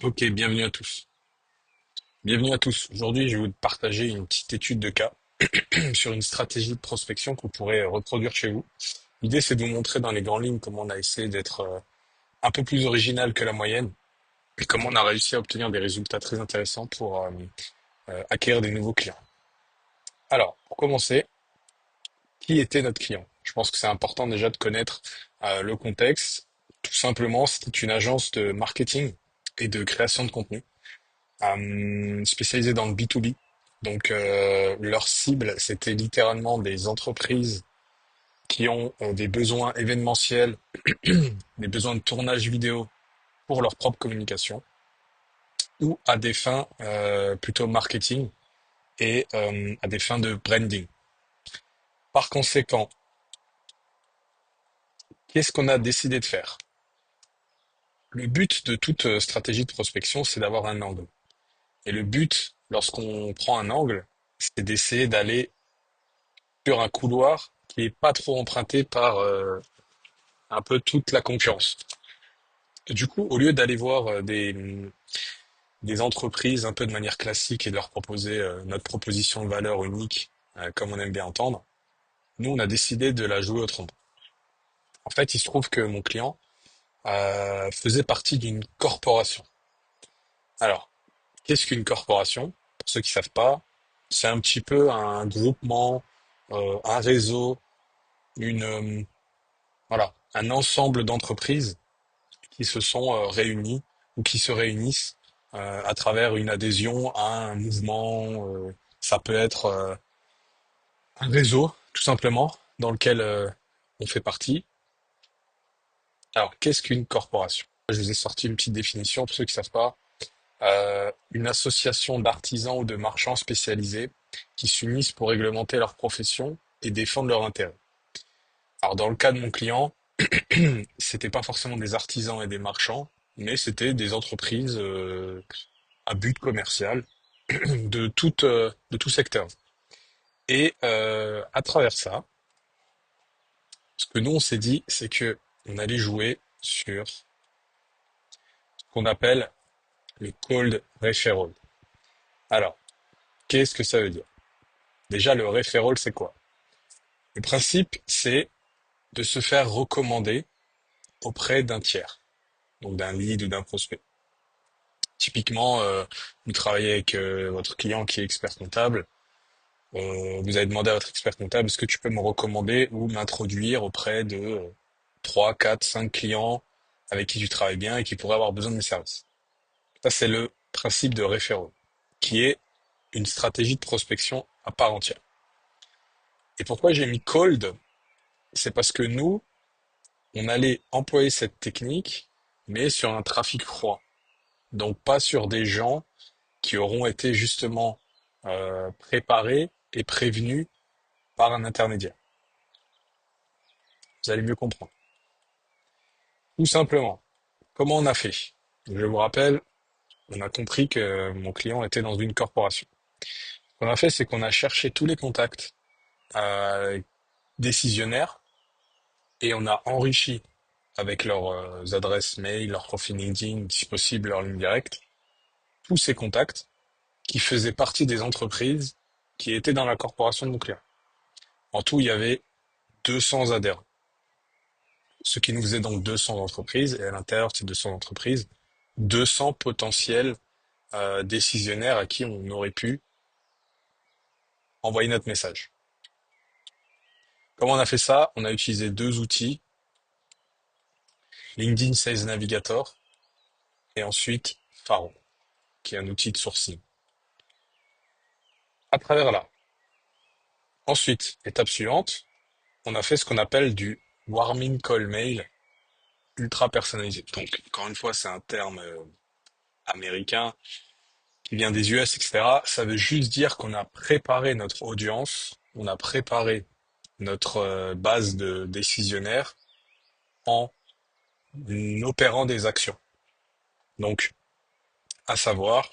Ok, bienvenue à tous. Bienvenue à tous. Aujourd'hui, je vais vous partager une petite étude de cas sur une stratégie de prospection que vous pourrez reproduire chez vous. L'idée, c'est de vous montrer dans les grandes lignes comment on a essayé d'être un peu plus original que la moyenne et comment on a réussi à obtenir des résultats très intéressants pour acquérir des nouveaux clients. Alors, pour commencer, qui était notre client? Je pense que c'est important déjà de connaître le contexte. Tout simplement, c'était une agence de marketing et de création de contenu spécialisée dans le B2B. Donc leur cible, c'était littéralement des entreprises qui ont des besoins événementiels, des besoins de tournage vidéo pour leur propre communication, ou à des fins plutôt marketing et à des fins de branding. Par conséquent, qu'est-ce qu'on a décidé de faire? Le but de toute stratégie de prospection, c'est d'avoir un angle. Et le but, lorsqu'on prend un angle, c'est d'essayer d'aller sur un couloir qui est pas trop emprunté par un peu toute la concurrence. Et du coup, au lieu d'aller voir des entreprises un peu de manière classique et de leur proposer notre proposition de valeur unique, comme on aime bien entendre, nous, on a décidé de la jouer autrement. En fait, il se trouve que mon client faisait partie d'une corporation. Alors, qu'est-ce qu'une corporation? Pour ceux qui savent pas, c'est un petit peu un groupement, un réseau, une voilà, un ensemble d'entreprises qui se sont réunies ou qui se réunissent à travers une adhésion à un mouvement. Ça peut être un réseau, tout simplement, dans lequel on fait partie. Alors, qu'est-ce qu'une corporation? Je vous ai sorti une petite définition pour ceux qui ne savent pas. Une association d'artisans ou de marchands spécialisés qui s'unissent pour réglementer leur profession et défendre leurs intérêts. Alors, dans le cas de mon client, c'était pas forcément des artisans et des marchands, mais c'était des entreprises à but commercial de tout secteur. Et à travers ça, ce que nous on s'est dit, c'est que on allait jouer sur ce qu'on appelle le cold referral. Alors, qu'est-ce que ça veut dire? Déjà, le referral, c'est quoi? Le principe, c'est de se faire recommander auprès d'un tiers, donc d'un lead ou d'un prospect. Typiquement, vous travaillez avec votre client qui est expert comptable. Vous avez demandé à votre expert comptable, est-ce que tu peux me recommander ou m'introduire auprès de 3, 4, 5 clients avec qui tu travailles bien et qui pourraient avoir besoin de mes services. Ça, c'est le principe de référent, qui est une stratégie de prospection à part entière. Et pourquoi j'ai mis cold? C'est parce que nous, on allait employer cette technique, mais sur un trafic froid. Donc pas sur des gens qui auront été justement préparés et prévenus par un intermédiaire. Vous allez mieux comprendre. Tout simplement. Comment on a fait? Je vous rappelle, on a compris que mon client était dans une corporation. Ce qu'on a fait, c'est qu'on a cherché tous les contacts décisionnaires et on a enrichi avec leurs adresses mail, leur profil LinkedIn, si possible leur ligne directe, tous ces contacts qui faisaient partie des entreprises qui étaient dans la corporation de mon client. En tout, il y avait 200 adhérents, ce qui nous faisait donc 200 entreprises et à l'intérieur de ces 200 entreprises, 200 potentiels décisionnaires à qui on aurait pu envoyer notre message. Comment on a fait ça? On a utilisé deux outils, LinkedIn Sales Navigator et ensuite Faro, qui est un outil de sourcing. À travers là. Ensuite, étape suivante, on a fait ce qu'on appelle du warming call mail ultra personnalisé. Donc, encore une fois, c'est un terme américain qui vient des US, etc. Ça veut juste dire qu'on a préparé notre audience, on a préparé notre base de décisionnaires en opérant des actions. Donc, à savoir,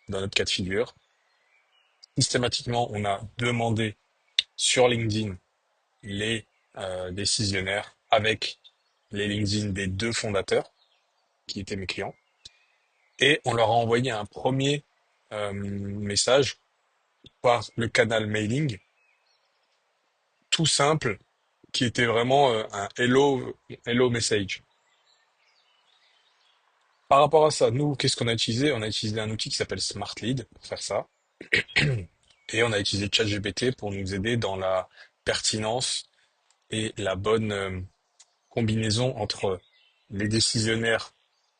dans notre cas de figure, systématiquement, on a demandé sur LinkedIn les décisionnaires avec les LinkedIn des deux fondateurs qui étaient mes clients. et on leur a envoyé un premier message par le canal mailing, tout simple, qui était vraiment un hello message. Par rapport à ça, nous, qu'est-ce qu'on a utilisé? On a utilisé un outil qui s'appelle SmartLead pour faire ça. Et on a utilisé ChatGPT pour nous aider dans la pertinence et la bonne combinaison entre les décisionnaires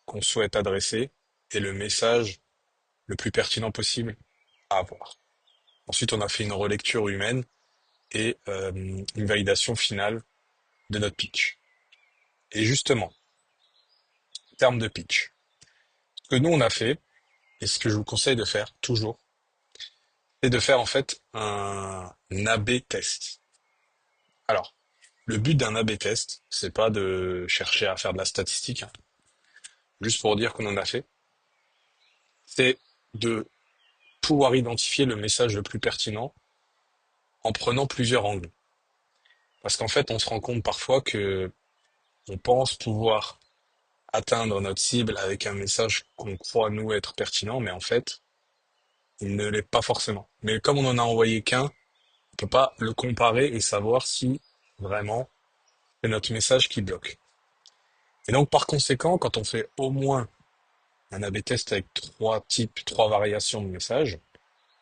qu'on souhaite adresser et le message le plus pertinent possible à avoir. Ensuite, on a fait une relecture humaine et une validation finale de notre pitch. Et justement, en termes de pitch, ce que nous on a fait, et ce que je vous conseille de faire toujours, c'est de faire en fait un A/B test. Alors, le but d'un A/B test, c'est pas de chercher à faire de la statistique, hein, juste pour dire qu'on en a fait, c'est de pouvoir identifier le message le plus pertinent en prenant plusieurs angles. Parce qu'en fait, on se rend compte parfois que on pense pouvoir atteindre notre cible avec un message qu'on croit nous être pertinent, mais en fait, il ne l'est pas forcément. Mais comme on en a envoyé qu'un, on peut pas le comparer et savoir si vraiment c'est notre message qui bloque. Et donc, par conséquent, quand on fait au moins un A/B test avec trois types, trois variations de messages,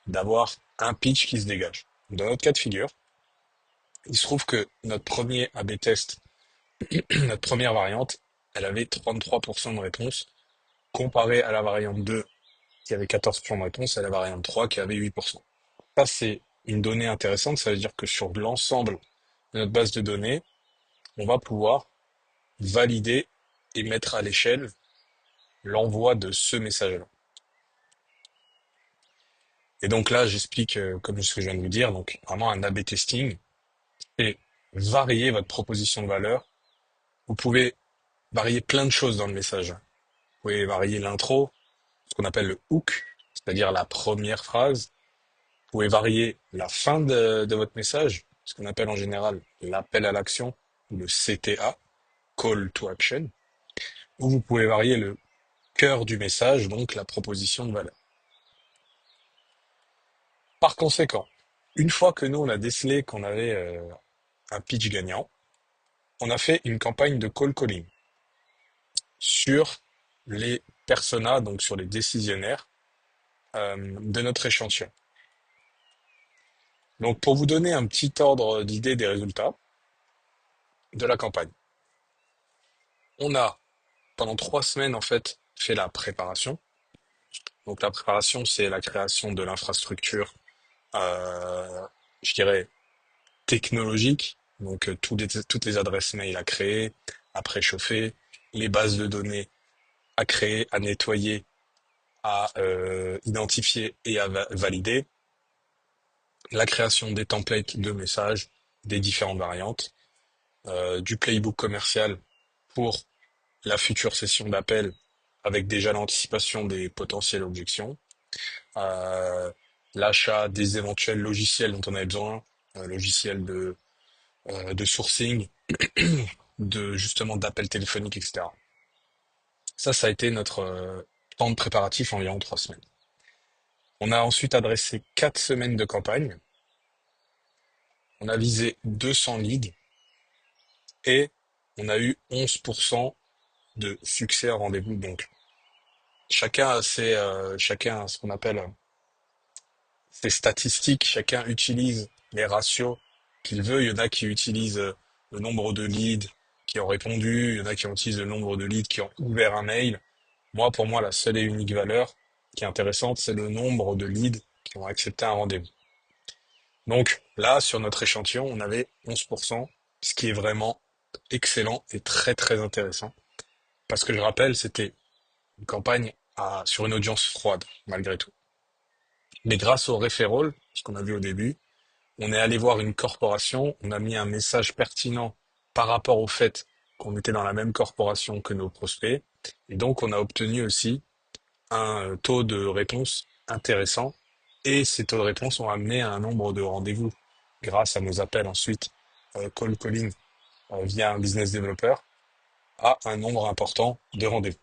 d'avoir un pitch qui se dégage. Dans notre cas de figure, il se trouve que notre premier A/B test, notre première variante, elle avait 33% de réponses, comparé à la variante 2 qui avait 14% de réponses et à la variante 3 qui avait 8%. Ça, c'est une donnée intéressante. Ça veut dire que sur l'ensemble de notre base de données, on va pouvoir valider et mettre à l'échelle l'envoi de ce message-là. Et donc là, j'explique comme ce que je viens de vous dire, donc vraiment un A/B testing et varier votre proposition de valeur. Vous pouvez varier plein de choses dans le message. Vous pouvez varier l'intro, ce qu'on appelle le hook, c'est-à-dire la première phrase. Vous pouvez varier la fin de votre message, ce qu'on appelle en général l'appel à l'action, ou le CTA, Call to Action. Ou vous pouvez varier le cœur du message, donc la proposition de valeur. Par conséquent, une fois que nous, on a décelé qu'on avait un pitch gagnant, on a fait une campagne de call calling sur les personas, donc sur les décisionnaires de notre échantillon. Donc pour vous donner un petit ordre d'idée des résultats de la campagne, on a pendant 3 semaines en fait fait la préparation. Donc la préparation, c'est la création de l'infrastructure, euh, je dirais technologique. Donc toutes les adresses mail à créer, à préchauffer, les bases de données à créer, à nettoyer, à identifier et à valider, la création des templates de messages, des différentes variantes, du playbook commercial pour la future session d'appel avec déjà l'anticipation des potentielles objections, euh, l'achat des éventuels logiciels dont on avait besoin, logiciels de sourcing, de justement d'appel téléphonique, etc. Ça a été notre temps de préparatif environ 3 semaines. On a ensuite adressé 4 semaines de campagne. On a visé 200 leads et on a eu 11% de succès en rendez-vous. Donc, chacun a ce qu'on appelle ses statistiques. Chacun utilise les ratios qu'il veut. Il y en a qui utilisent le nombre de leads qui ont répondu. Il y en a qui utilisent le nombre de leads qui ont ouvert un mail. Moi, pour moi, la seule et unique valeur qui est intéressante, c'est le nombre de leads qui ont accepté un rendez-vous. Donc là, sur notre échantillon, on avait 11%, ce qui est vraiment excellent et très très intéressant. Parce que je rappelle, c'était une campagne sur une audience froide, malgré tout. Mais grâce au referral, ce qu'on a vu au début, on est allé voir une corporation, on a mis un message pertinent par rapport au fait qu'on était dans la même corporation que nos prospects, et donc on a obtenu aussi un taux de réponse intéressant, et ces taux de réponse ont amené à un nombre de rendez-vous grâce à nos appels ensuite call calling via un business developer à un nombre important de rendez-vous.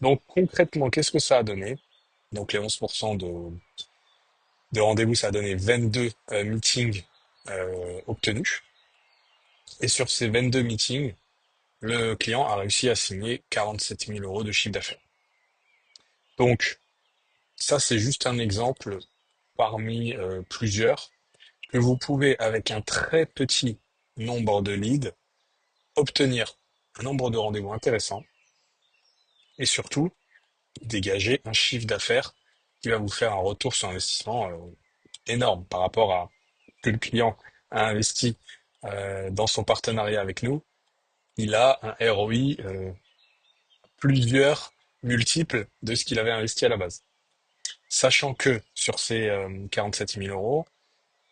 Donc concrètement, qu'est-ce que ça a donné? Donc les 11% de rendez-vous, ça a donné 22 meetings obtenus. Et sur ces 22 meetings, le client a réussi à signer 47 000 euros de chiffre d'affaires. Donc ça, c'est juste un exemple parmi plusieurs que vous pouvez, avec un très petit nombre de leads, obtenir un nombre de rendez-vous intéressant et surtout dégager un chiffre d'affaires qui va vous faire un retour sur investissement énorme par rapport à que le client a investi dans son partenariat avec nous. Il a un ROI plusieurs multiples de ce qu'il avait investi à la base. Sachant que sur ces 47 000 euros,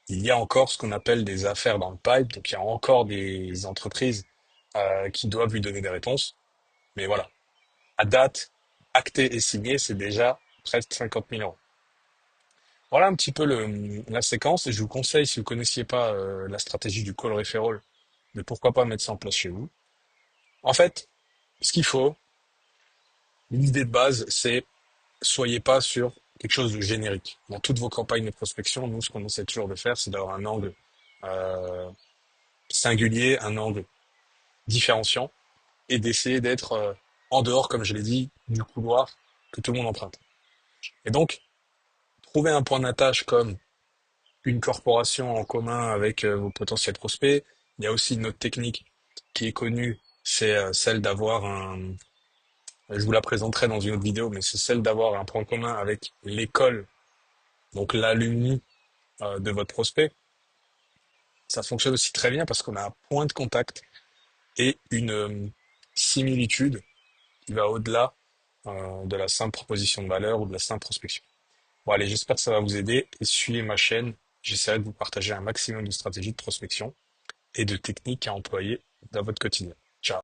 il y a encore ce qu'on appelle des affaires dans le pipe, donc il y a encore des entreprises qui doivent lui donner des réponses. Mais voilà, à date, acté et signé, c'est déjà presque 50 000 euros. Voilà un petit peu la séquence et je vous conseille, si vous connaissiez pas la stratégie du call referral, de pourquoi pas mettre ça en place chez vous. En fait, ce qu'il faut, l'idée de base, c'est soyez pas sur quelque chose de générique. Dans toutes vos campagnes de prospection, nous, ce qu'on essaie toujours de faire, c'est d'avoir un angle euh, singulier, un angle différenciant et d'essayer d'être en dehors, comme je l'ai dit, du couloir que tout le monde emprunte. Et donc, trouver un point d'attache comme une corporation en commun avec vos potentiels prospects. Il y a aussi une autre technique qui est connue, c'est celle d'avoir un, je vous la présenterai dans une autre vidéo, mais c'est celle d'avoir un point commun avec l'école, donc l'alumni de votre prospect. Ça fonctionne aussi très bien parce qu'on a un point de contact et une similitude qui va au-delà de la simple proposition de valeur ou de la simple prospection. Bon, allez, j'espère que ça va vous aider et suivez ma chaîne. J'essaierai de vous partager un maximum de stratégies de prospection et de techniques à employer dans votre quotidien.